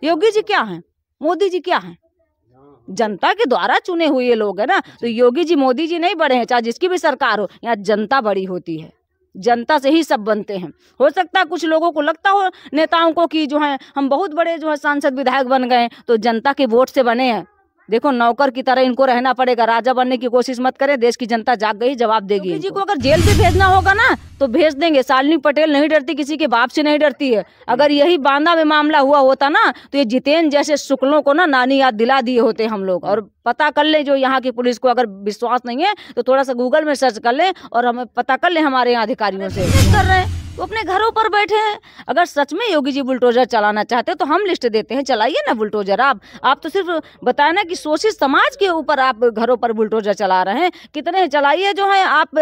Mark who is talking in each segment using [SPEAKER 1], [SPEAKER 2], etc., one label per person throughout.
[SPEAKER 1] योगी जी क्या हैं, मोदी जी क्या हैं? जनता के द्वारा चुने हुए लोग है ना। तो योगी जी मोदी जी नहीं बड़े हैं, चाहे जिसकी भी सरकार हो, यहाँ जनता बड़ी होती है, जनता से ही सब बनते हैं। हो सकता है कुछ लोगों को लगता हो नेताओं को कि जो है हम बहुत बड़े जो है सांसद विधायक बन गए, तो जनता के वोट से बने हैं। देखो नौकर की तरह इनको रहना पड़ेगा, राजा बनने की कोशिश मत करें, देश की जनता जाग गई, जवाब देगी। योगी जी को अगर जेल भी भेजना होगा ना तो भेज देंगे। शालिनी पटेल नहीं डरती, किसी के बाप से नहीं डरती है। अगर यही बांदा में मामला हुआ होता ना तो ये जितेंद्र जैसे शुक्लों को ना नानी याद दिला दिए होते हम लोग। और पता कर ले, जो यहाँ की पुलिस को अगर विश्वास नहीं है तो थोड़ा सा गूगल में सर्च कर ले और हमें पता कर ले हमारे यहाँ अधिकारियों से कर रहे हैं, वो अपने घरों पर बैठे हैं। अगर सच में योगी जी बुलडोजर चलाना चाहते हैं तो हम लिस्ट देते हैं, चलाइए ना बुलडोजर। आप तो सिर्फ बताए ना कि शोषित समाज के ऊपर आप घरों पर बुलडोजर चला रहे हैं। कितने चलाइए जो है आप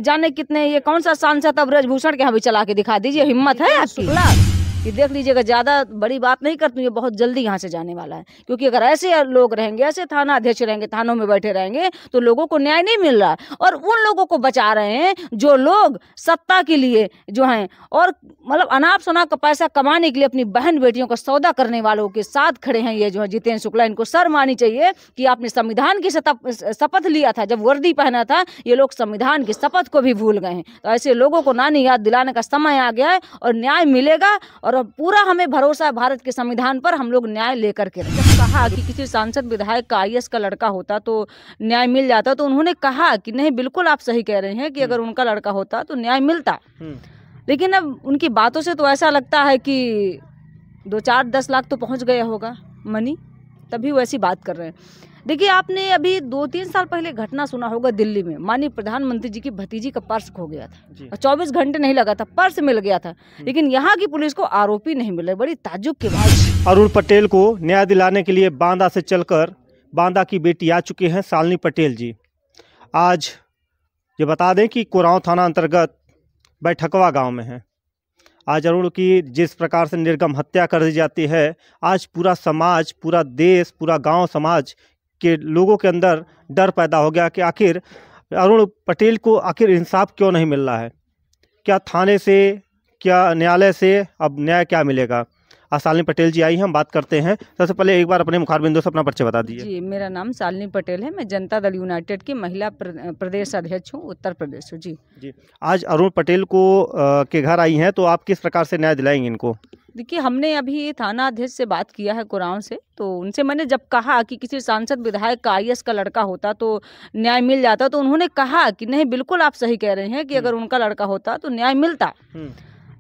[SPEAKER 1] जाने कितने। ये कौन सा सांसद अब ब्रजभूषण के यहाँ भी चला के दिखा दीजिए, हिम्मत है आपकी? ये देख लीजिएगा, ज़्यादा बड़ी बात नहीं करती, ये बहुत जल्दी यहाँ से जाने वाला है। क्योंकि अगर ऐसे लोग रहेंगे, ऐसे थाना अध्यक्ष रहेंगे, थानों में बैठे रहेंगे तो लोगों को न्याय नहीं मिल रहा। और उन लोगों को बचा रहे हैं जो लोग सत्ता के लिए जो हैं और मतलब अनाप शनाप का पैसा कमाने के लिए अपनी बहन बेटियों का सौदा करने वालों के साथ खड़े हैं। ये जो है जितेंद्र शुक्ला, इनको शर्म आनी चाहिए कि आपने संविधान की शपथ लिया था, जब वर्दी पहना था। ये लोग संविधान की शपथ को भी भूल गए हैं। तो ऐसे लोगों को नानी याद दिलाने का समय आ गया है और न्याय मिलेगा। और पूरा हमें भरोसा है भारत के संविधान पर, हम लोग न्याय लेकर के कहा कि किसी सांसद विधायक का आईएएस का लड़का होता तो न्याय मिल जाता, तो उन्होंने कहा कि नहीं, बिल्कुल आप सही कह रहे हैं कि अगर उनका लड़का होता तो न्याय मिलता। लेकिन अब उनकी बातों से तो ऐसा लगता है कि 2-4-10 लाख तो पहुंच गया होगा मनी, तभी वो ऐसी बात कर रहे हैं। देखिए, आपने अभी 2-3 साल पहले घटना सुना होगा, दिल्ली में माननीय प्रधानमंत्री जी की भतीजी का पर्स खो गया था और 24 घंटे नहीं लगा था, पर्स मिल गया था। लेकिन यहाँ की पुलिस को आरोपी नहीं मिले। बड़ी ताज्जुब की बात।
[SPEAKER 2] अरुण पटेल को न्याय दिलाने के लिए बांदा से चलकर बांदा की बेटी आ चुकी हैं, शालिनी पटेल जी। आज ये बता दें कि कोरांव थाना अंतर्गत बैठकवा गांव में है। आज अरुण की जिस प्रकार से निर्गम हत्या कर दी जाती है, आज पूरा समाज, पूरा देश, पूरा गांव समाज के लोगों के अंदर डर पैदा हो गया कि आखिर अरुण पटेल को आखिर इंसाफ क्यों नहीं मिल रहा है। क्या थाने से, क्या न्यायालय से अब न्याय क्या मिलेगा। आज शालिनी पटेल जी आई हैं, हम बात करते हैं। सबसे पहले एक बार अपने मुखारबिंदों से अपना परिचय बता दीजिए।
[SPEAKER 1] जी, मेरा नाम शालिनी पटेल है, मैं जनता दल यूनाइटेड की महिला प्रदेश अध्यक्ष हूँ, उत्तर प्रदेश। जी,
[SPEAKER 2] आज अरुण पटेल को के घर आई हैं, तो आप किस प्रकार से न्याय दिलाएंगे इनको।
[SPEAKER 1] देखिए, हमने अभी थाना अध्यक्ष से बात किया है कोरांव से, तो उनसे मैंने जब कहा कि किसी सांसद विधायक का आईएएस का लड़का होता तो न्याय मिल जाता, तो उन्होंने कहा कि नहीं, बिल्कुल आप सही कह रहे हैं कि अगर उनका लड़का होता तो न्याय मिलता।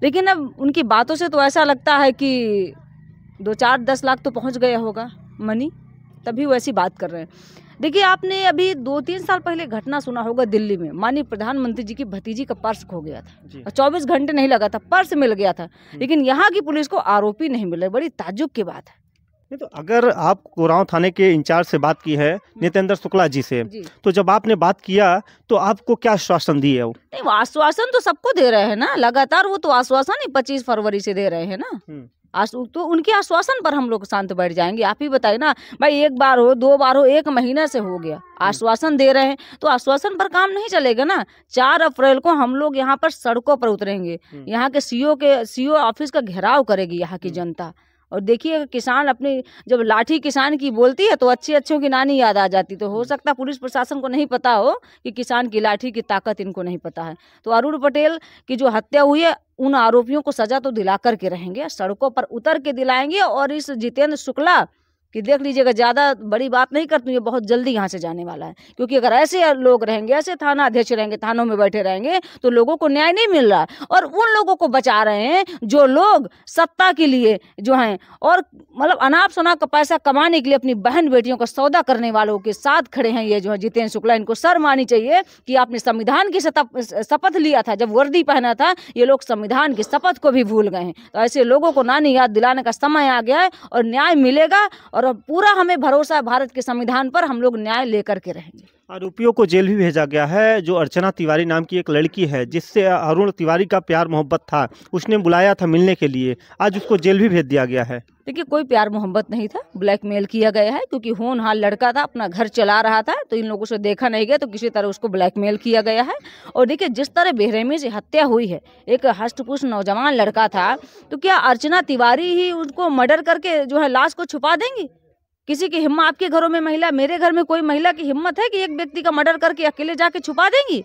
[SPEAKER 1] लेकिन अब उनकी बातों से तो ऐसा लगता है कि 2-4-10 लाख तो पहुंच गया होगा मनी, तभी वो ऐसी बात कर रहे हैं। देखिए, आपने अभी 2-3 साल पहले घटना सुना होगा, दिल्ली में माननीय प्रधानमंत्री जी की भतीजी का पर्स खो गया था और 24 घंटे नहीं लगा था, पर्स मिल गया था। लेकिन यहाँ की पुलिस को आरोपी नहीं मिले। बड़ी ताज्जुब की बात है।
[SPEAKER 2] नहीं, तो अगर आप कोरांव थाने के इंचार्ज से बात की है, नितेंद्र शुक्ला जी से, तो जब आपने बात किया तो आपको क्या आश्वासन दिए वो?
[SPEAKER 1] नहीं, वो आश्वासन तो सबको दे रहे हैं ना लगातार, वो तो आश्वासन ही 25 फरवरी से दे रहे हैं ना। तो उनके आश्वासन पर हम लोग शांत बैठ जाएंगे। आप ही बताइए ना भाई, 1 बार हो, 2 बार हो, 1 महीने से हो गया, आश्वासन दे रहे हैं तो आश्वासन पर काम नहीं चलेगा ना। 4 अप्रैल को हम लोग यहाँ पर सड़कों पर उतरेंगे, यहाँ के सीओ ऑफिस का घेराव करेगी यहाँ की जनता। और देखिए, किसान अपनी जब लाठी किसान की बोलती है तो अच्छों की नानी याद आ जाती। तो हो सकता है पुलिस प्रशासन को नहीं पता हो कि किसान की लाठी की ताकत इनको नहीं पता है। तो अरुण पटेल की जो हत्या हुई है, उन आरोपियों को सजा तो दिला करके रहेंगे, सड़कों पर उतर के दिलाएंगे। और इस जितेंद्र शुक्ला कि देख लीजिएगा, ज़्यादा बड़ी बात नहीं करती, ये बहुत जल्दी यहाँ से जाने वाला है। क्योंकि अगर ऐसे लोग रहेंगे, ऐसे थाना अध्यक्ष रहेंगे, थानों में बैठे रहेंगे तो लोगों को न्याय नहीं मिल रहा। और उन लोगों को बचा रहे हैं जो लोग सत्ता के लिए जो हैं और मतलब अनाप शनाप का पैसा कमाने के लिए अपनी बहन बेटियों का सौदा करने वालों के साथ खड़े हैं। ये जो है जितेंद्र शुक्ला, इनको शर्म आनी चाहिए कि आपने संविधान की शपथ लिया था, जब वर्दी पहना था। ये लोग संविधान की शपथ को भी भूल गए हैं। तो ऐसे लोगों को नानी याद दिलाने का समय आ गया है और न्याय मिलेगा। और पूरा हमें भरोसा है भारत के संविधान पर, हम लोग न्याय लेकर के रहेंगे।
[SPEAKER 2] आरोपियों को जेल भी भेजा गया है। जो अर्चना तिवारी नाम की एक लड़की है जिससे अरुण तिवारी का प्यार मोहब्बत था, उसने बुलाया था मिलने के लिए, आज उसको जेल भी भेज दिया गया है।
[SPEAKER 1] देखिए, कोई प्यार मोहब्बत नहीं था, ब्लैकमेल किया गया है, क्योंकि होनहार लड़का था, अपना घर चला रहा था, तो इन लोगों से देखा नहीं गया, तो किसी तरह उसको ब्लैकमेल किया गया है। और देखिए, जिस तरह बेरहमी से हत्या हुई है, एक हष्टपुष्ट नौजवान लड़का था, तो क्या अर्चना तिवारी ही उसको मर्डर करके जो है लाश को छुपा देंगी? किसी की हिम्मत, आपके घरों में महिला, मेरे घर में कोई महिला की हिम्मत है कि एक व्यक्ति का मर्डर करके अकेले जाके छुपा देंगी?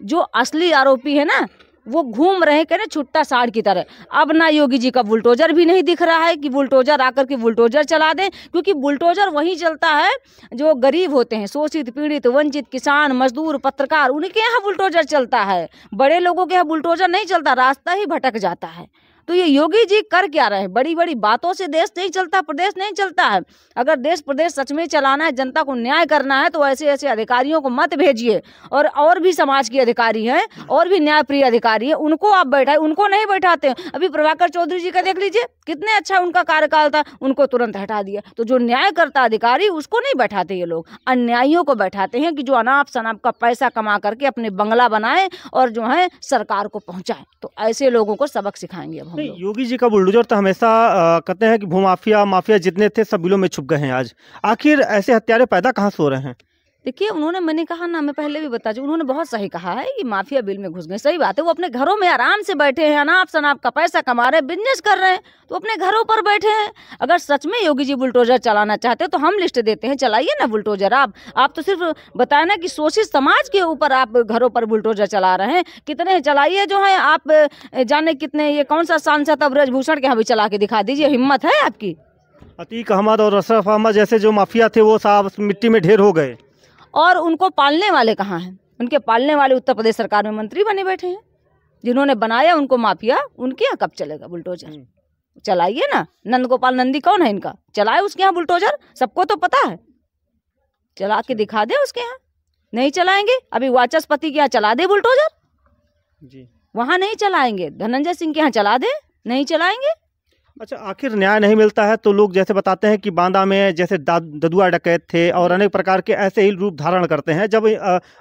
[SPEAKER 1] जो असली आरोपी है ना, वो घूम रहे कह छुट्टा साड़ की तरह। अब ना योगी जी का बुलडोजर भी नहीं दिख रहा है कि बुलडोजर आकर के बुलडोजर चला दें, क्योंकि बुलडोजर वही चलता है जो गरीब होते हैं, शोषित, पीड़ित, वंचित, किसान, मजदूर, पत्रकार, उनके यहाँ बुलडोजर चलता है। बड़े लोगों के यहाँ बुलडोजर नहीं चलता, रास्ता ही भटक जाता है। तो ये योगी जी कर क्या रहे हैं? बड़ी बड़ी बातों से देश नहीं चलता, प्रदेश नहीं चलता है। अगर देश प्रदेश सच में चलाना है, जनता को न्याय करना है, तो ऐसे ऐसे अधिकारियों को मत भेजिए। और भी समाज के अधिकारी हैं, और भी न्यायप्रिय अधिकारी हैं, उनको आप बैठाए, उनको नहीं बैठाते। अभी प्रभाकर चौधरी जी का देख लीजिए, कितने अच्छा उनका कार्यकाल था, उनको तुरंत हटा दिया। तो जो न्याय करता अधिकारी, उसको नहीं बैठाते ये लोग, अन्यायियों को बैठाते हैं कि जो अनाप शनाप का पैसा कमा करके अपने बंगला बनाए और जो है सरकार को पहुंचाए। तो ऐसे लोगों को सबक सिखाएंगे अब हम लोग।
[SPEAKER 2] योगी जी का बुलडोजर तो हमेशा कहते हैं कि भूमाफिया माफिया जितने थे सब बिलों में छुप गए हैं। आज आखिर ऐसे हत्यारे पैदा कहाँ से हो रहे हैं?
[SPEAKER 1] देखिए, उन्होंने, मैंने कहा ना, मैं पहले भी बता चुकी, उन्होंने बहुत सही कहा है कि माफिया बिल में घुस गए। सही बात है, वो अपने घरों में आराम से बैठे हैं, अनाप शनाप का पैसा कमा रहे हैं, बिजनेस कर रहे हैं, तो अपने घरों पर बैठे हैं। अगर सच में योगी जी बुलडोजर चलाना चाहते तो हम लिस्ट देते हैं, चलाइए ना बुलडोजर। आप तो सिर्फ बताए ना कि शोषित समाज के ऊपर आप घरों पर बुलडोजर चला रहे हैं। कितने चलाइए जो है, आप जाने कितने, ये कौन सा सांसद अब ब्रजभूषण के यहाँ भी चला के दिखा दीजिए, हिम्मत है आपकी?
[SPEAKER 2] अतीक अहमद और अशरफ अहमद जैसे जो माफिया थे वो साहब मिट्टी में ढेर हो गए।
[SPEAKER 1] और उनको पालने वाले कहाँ हैं? उनके पालने वाले उत्तर प्रदेश सरकार में मंत्री बने बैठे हैं। जिन्होंने बनाया उनको माफिया, उनके यहाँ कब चलेगा बुलडोजर? चलाइए ना। नंदगोपाल नंदी कौन है इनका? चलाए उसके यहाँ बुलडोजर, सबको तो पता है। चला के दिखा दे उसके यहाँ। नहीं चलाएंगे, अभी वाचस्पति के यहाँ चला दे बुलडोजर जी, वहाँ नहीं चलाएंगे। धनंजय सिंह के यहाँ चला दे, नहीं चलाएंगे।
[SPEAKER 2] अच्छा, आखिर न्याय नहीं मिलता है तो लोग जैसे बताते हैं कि बांदा में जैसे ददुआ डकैत थे और अनेक प्रकार के ऐसे ही रूप धारण करते हैं। जब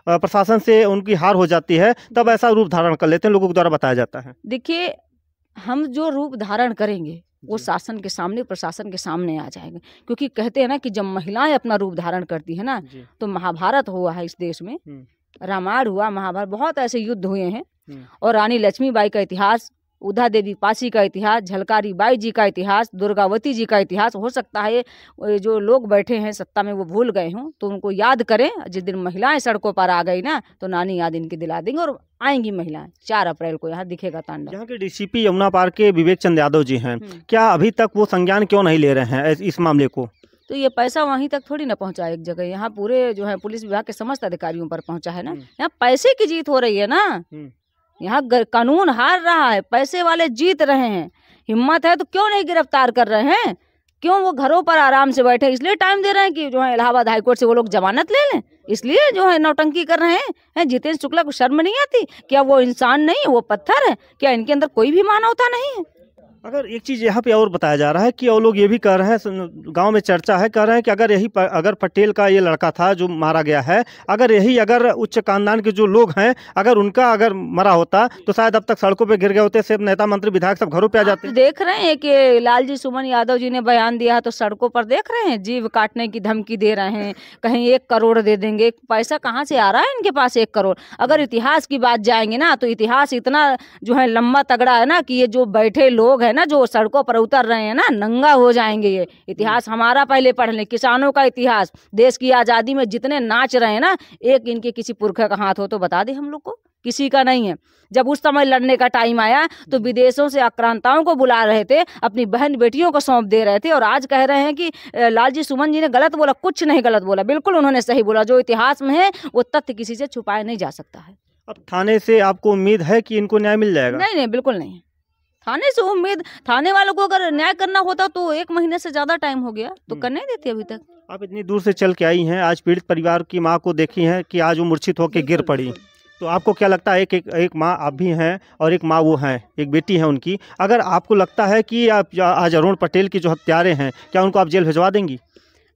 [SPEAKER 2] प्रशासन से उनकी हार हो जाती है तब ऐसा रूप धारण कर लेते हैं, लोगों के द्वारा बताया जाता है।
[SPEAKER 1] देखिए, हम जो रूप धारण करेंगे वो शासन के सामने, प्रशासन के सामने आ जाएगा। क्योंकि कहते हैं ना कि जब महिलाएं अपना रूप धारण करती है ना, तो महाभारत हुआ है इस देश में, रामायण हुआ, महाभारत, बहुत ऐसे युद्ध हुए हैं। और रानी लक्ष्मीबाई का इतिहास, उधा देवी पासी का इतिहास, झलकारी बाई जी का इतिहास, दुर्गावती जी का इतिहास, हो सकता है जो लोग बैठे हैं सत्ता में वो भूल गए हों, तो उनको याद करें। जिस दिन महिलाएं सड़कों पर आ गई ना, तो नानी याद इनकी दिला देंगे और आएंगी महिलाएं। 4 अप्रैल को यहाँ दिखेगा तांडव।
[SPEAKER 2] यहाँ के डीसीपी यमुना पार के विवेक चंद यादव जी हैं, क्या अभी तक वो संज्ञान क्यों नहीं ले रहे हैं इस मामले को?
[SPEAKER 1] तो ये पैसा वहीं तक थोड़ी ना पहुंचा एक जगह, यहाँ पूरे जो है पुलिस विभाग के समस्त अधिकारियों पर पहुंचा है ना। यहाँ पैसे की जीत हो रही है ना, यहाँ कानून हार रहा है, पैसे वाले जीत रहे हैं। हिम्मत है तो क्यों नहीं गिरफ्तार कर रहे हैं? क्यों वो घरों पर आराम से बैठे? इसलिए टाइम दे रहे हैं कि जो है इलाहाबाद हाईकोर्ट से वो लोग जमानत ले लें, इसलिए जो है नौटंकी कर रहे हैं। जितेंद्र शुक्ला को शर्म नहीं आती? क्या वो इंसान नहीं है, वो पत्थर है? क्या इनके अंदर कोई भी मानवता नहीं है?
[SPEAKER 2] अगर एक चीज़ यहाँ पे और बताया जा रहा है कि और लोग ये भी कह रहे हैं, गांव में चर्चा है, कह रहे हैं कि अगर पटेल का ये लड़का था जो मारा गया है, अगर उच्च खानदान के जो लोग हैं, अगर मरा होता तो शायद अब तक सड़कों पे गिर गए होते, सिर्फ नेता मंत्री विधायक सब घरों पे आ जाते।
[SPEAKER 1] देख रहे हैं कि लालजी सुमन यादव जी ने बयान दिया, तो सड़कों पर देख रहे हैं जीव काटने की धमकी दे रहे हैं, कहीं 1 करोड़ दे देंगे। पैसा कहाँ से आ रहा है इनके पास 1 करोड़? अगर इतिहास की बात जाएंगे ना, तो इतिहास इतना जो है लंबा तगड़ा है ना, कि ये जो बैठे लोग है ना, जो सड़कों पर उतर रहे हैं ना, नंगा हो जाएंगे। ये इतिहास हमारा पहले पढ़ लें, किसानों का इतिहास, देश की आज़ादी में जितने नाच रहे हैं ना, एक इनके किसी पुरखे का हाथ हो तो बता दे हम लोग को। किसी का नहीं है। जब उस समय लड़ने का टाइम आया तो विदेशों से आक्रांताओं को बुला रहे थे, अपनी बहन बेटियों को सौंप दे रहे थे, और आज कह रहे हैं कि लालजी सुमन जी ने गलत बोला। कुछ नहीं गलत बोला, बिल्कुल उन्होंने सही बोला। जो इतिहास में है वो तथ्य किसी से छुपाया नहीं जा सकता है।
[SPEAKER 2] अब थाने से आपको उम्मीद है कि इनको न्याय मिल जाएगा?
[SPEAKER 1] नहीं, बिल्कुल नहीं। थाने से उम्मीद, थाने वालों को अगर न्याय करना होता तो 1 महीने से ज्यादा टाइम हो गया, तो करने देते अभी तक।
[SPEAKER 2] आप इतनी दूर से चल के आई हैं, आज पीड़ित परिवार की माँ को देखी है कि आज वो मूर्छित होकर गिर पड़ी, तो आपको क्या लगता है? एक माँ आप भी हैं और एक माँ वो हैं, एक बेटी है उनकी। अगर आपको लगता है कि आप आज अरुण पटेल की जो हत्यारे हैं, क्या उनको आप जेल भिजवा देंगी?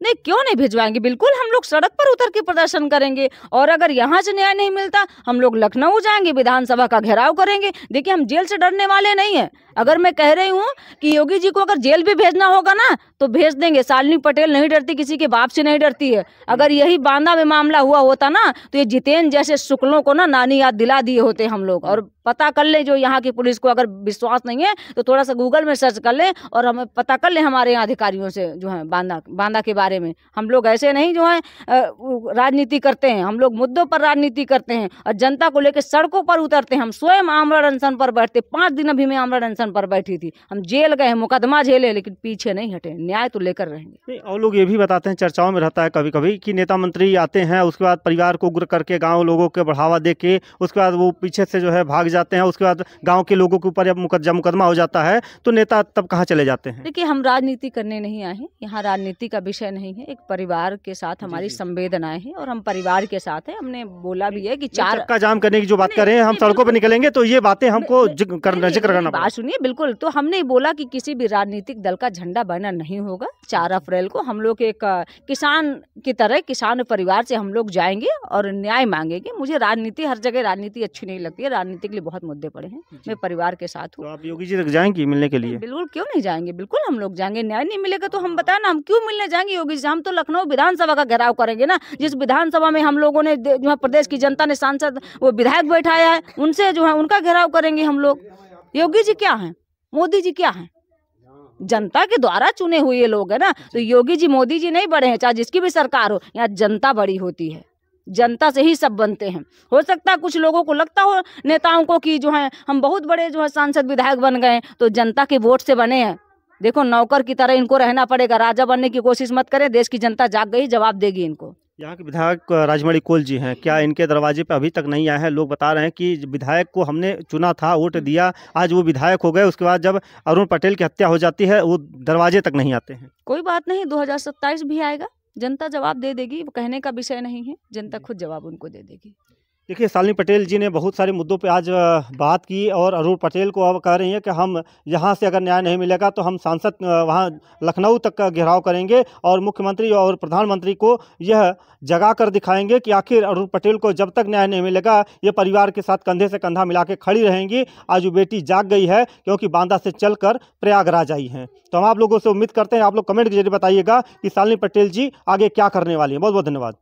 [SPEAKER 1] नहीं, क्यों नहीं भिजवाएंगे, बिल्कुल हम लोग सड़क पर उतर के प्रदर्शन करेंगे। और अगर यहाँ से न्याय नहीं मिलता, हम लोग लखनऊ जाएंगे, विधानसभा का घेराव करेंगे। देखिए, हम जेल से डरने वाले नहीं हैं। अगर मैं कह रही हूँ कि योगी जी को अगर जेल भी भेजना होगा ना तो भेज देंगे। शालिनी पटेल नहीं डरती, किसी के बाप से नहीं डरती है। अगर यही बांदा में मामला हुआ होता ना तो ये जितेंद्र जैसे शुक्लों को ना नानी याद दिला दिए होते हम लोग। और पता कर ले, जो यहाँ की पुलिस को अगर विश्वास नहीं है तो थोड़ा सा गूगल में सर्च कर ले और हमें पता कर ले हमारे यहाँ अधिकारियों से जो है बांदा के बारे में। हम लोग ऐसे नहीं जो है राजनीति करते हैं, हम लोग मुद्दों पर राजनीति करते हैं और जनता को लेकर सड़कों पर उतरते हैं। हम स्वयं आमरण अनशन पर बैठते, 5 दिन अभी मैं आमरण अनशन पर बैठी थी। हम जेल गए, मुकदमा झेले, लेकिन पीछे नहीं हटे, न्याय तो लेकर रहेंगे।
[SPEAKER 2] और लोग ये भी बताते हैं, चर्चाओं में रहता है कभी कभी कि नेता मंत्री आते हैं, उसके बाद परिवार को उग्र करके गाँव लोगों के बढ़ावा दे के उसके बाद वो पीछे से जो है भाग जाते हैं, उसके बाद गांव के लोगों के ऊपर जब मुकदमा हो जाता है तो नेता तब कहाँ चले जाते हैं।
[SPEAKER 1] देखिए, हम राजनीति करने नहीं आए हैं, यहाँ राजनीति का विषय नहीं है। एक परिवार के साथ हमारी संवेदनाएं हैं और हम परिवार के साथ हैं। हमने बोला भी है कि
[SPEAKER 2] चक्का जाम करने की जो बात कर रहे हैं, हम सड़कों पर निकलेंगे तो ये बातें हमको जिक्र करना।
[SPEAKER 1] बात सुनिए, बिल्कुल। तो हमने बोला कि किसी भी राजनीतिक दल का झंडा बहना नहीं होगा। 4 अप्रैल को हम लोग एक किसान की तरह, किसान परिवार से हम लोग जाएंगे और न्याय मांगेंगे। मुझे राजनीति, हर जगह राजनीति अच्छी नहीं लगती है। राजनीति के लिए बहुत मुद्दे पड़े हैं, मैं परिवार के साथ हूँ।
[SPEAKER 2] तो आप योगी जी तक जाएंगी मिलने के लिए?
[SPEAKER 1] बिल्कुल, क्यों नहीं जाएंगे, बिल्कुल हम लोग जाएंगे। न्याय नहीं मिलेगा तो हम बताए ना, हम क्यों मिलने जाएंगे योगी जी। हम तो लखनऊ विधानसभा का घेराव करेंगे ना। जिस विधानसभा में हम लोगों ने जो है प्रदेश की जनता ने सांसद वो विधायक बैठाया है, उनसे जो है उनका घेराव करेंगे हम लोग। योगी जी क्या है, मोदी जी क्या है, जनता के द्वारा चुने हुए लोग है ना। तो योगी जी मोदी जी नहीं बड़े हैं, चाहे जिसकी भी सरकार हो, यहाँ जनता बड़ी होती है। जनता से ही सब बनते हैं। हो सकता है कुछ लोगों को लगता हो नेताओं को कि जो है हम बहुत बड़े जो है सांसद विधायक बन गए, तो जनता के वोट से बने हैं। देखो, नौकर की तरह इनको रहना पड़ेगा, राजा बनने की कोशिश मत करें। देश की जनता जाग गई, जवाब देगी इनको।
[SPEAKER 2] यहाँ के विधायक राजमणि कोल जी हैं, क्या इनके दरवाजे पे अभी तक नहीं आए हैं? लोग बता रहे हैं कि विधायक को हमने चुना था, वोट दिया, आज वो विधायक हो गए, उसके बाद जब अरुण पटेल की हत्या हो जाती है वो दरवाजे तक नहीं आते हैं।
[SPEAKER 1] कोई बात नहीं, 2027 भी आएगा, जनता जवाब दे देगी। वो कहने का विषय नहीं है, जनता खुद जवाब उनको दे देगी।
[SPEAKER 2] देखिए, शालिनी पटेल जी ने बहुत सारे मुद्दों पे आज बात की और अरुण पटेल को अब कह रही हैं कि हम यहाँ से अगर न्याय नहीं मिलेगा तो हम सांसद वहाँ लखनऊ तक का घेराव करेंगे और मुख्यमंत्री और प्रधानमंत्री को यह जगा कर दिखाएंगे कि आखिर अरुण पटेल को जब तक न्याय नहीं मिलेगा ये परिवार के साथ कंधे से कंधा मिला के खड़ी रहेंगी। आज वो बेटी जाग गई है क्योंकि बांदा से चलकर प्रयागराज आई हैं। तो हम आप लोगों से उम्मीद करते हैं, आप लोग कमेंट के जरिए बताइएगा कि शालिनी पटेल जी आगे क्या करने वाली हैं। बहुत बहुत धन्यवाद।